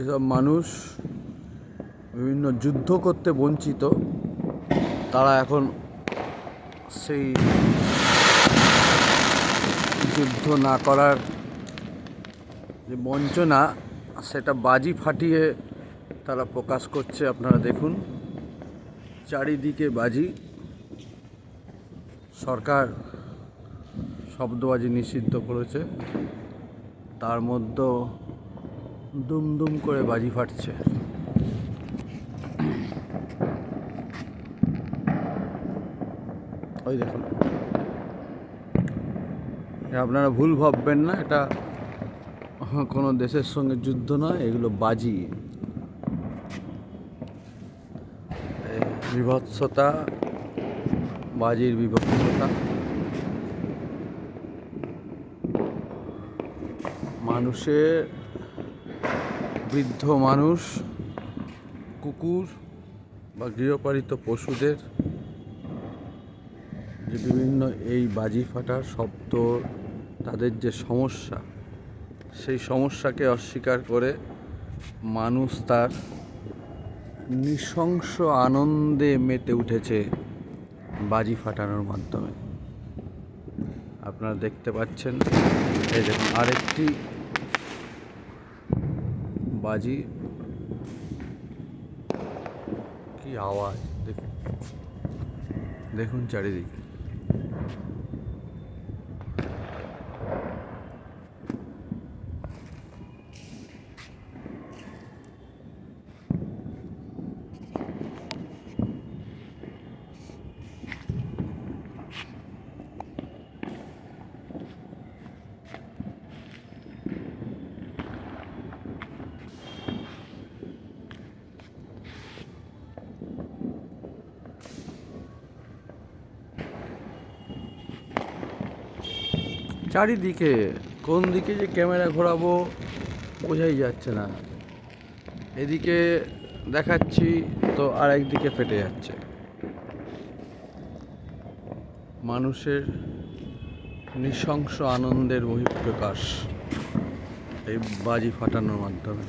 যেসব মানুষ বিভিন্ন যুদ্ধ করতে বঞ্চিত, তারা এখন সেই যুদ্ধ না করার যে বঞ্চনা, সেটা বাজি ফাটিয়ে তারা প্রকাশ করছে। আপনারা দেখুন, চারিদিকে বাজি। সরকার শব্দবাজি নিষিদ্ধ করেছে, তার মধ্যেও দুম দুম করে বাজি ফাটছে। ওই দেখুন, আপনারা ভুল ভাববেন না, এটা কোনো দেশের সঙ্গে যুদ্ধ নয়, এগুলো বাজি। বিভৎসতা, বাজির বিভৎসতা। মানুষের, বৃদ্ধ মানুষ, কুকুর বা গৃহপালিত পশুদের যে বিভিন্ন এই বাজি ফাটার শব্দ, তাদের যে সমস্যা, সেই সমস্যাকে অস্বীকার করে মানুষ তার নৃশংস আনন্দে মেতে উঠেছে বাজি ফাটানোর মাধ্যমে। আপনারা দেখতে পাচ্ছেন, এই দেখুন আরেকটি বাজি, কি আওয়াজ দেখুন, দেখুন চারিদিকে। চারিদিকে কোন দিকে যে ক্যামেরা ঘোরাবো বোঝাই যাচ্ছে না। এদিকে দেখাচ্ছি তো আর একদিকে ফেটে যাচ্ছে। মানুষের নৃশংস আনন্দের বহিঃপ্রকাশ এই বাজি ফাটানোর মাধ্যমে।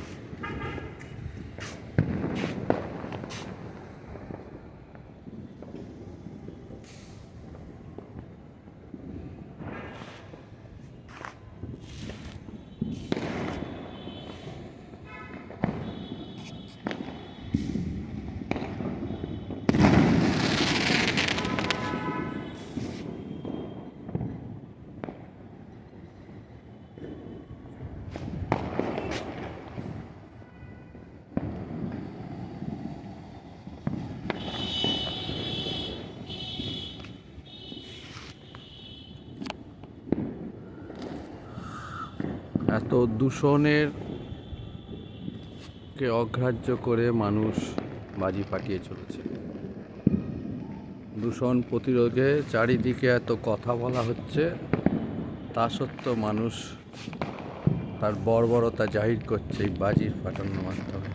এত দূষণের কে অগ্রাহ্য করে মানুষ বাজি ফাটিয়ে চলেছে। দূষণ প্রতিরোধে চারিদিকে এত কথা বলা হচ্ছে, তা সত্ত্বেও মানুষ তার বর্বরতা জাহির করছে এই বাজি ফাটানোর মাধ্যমে।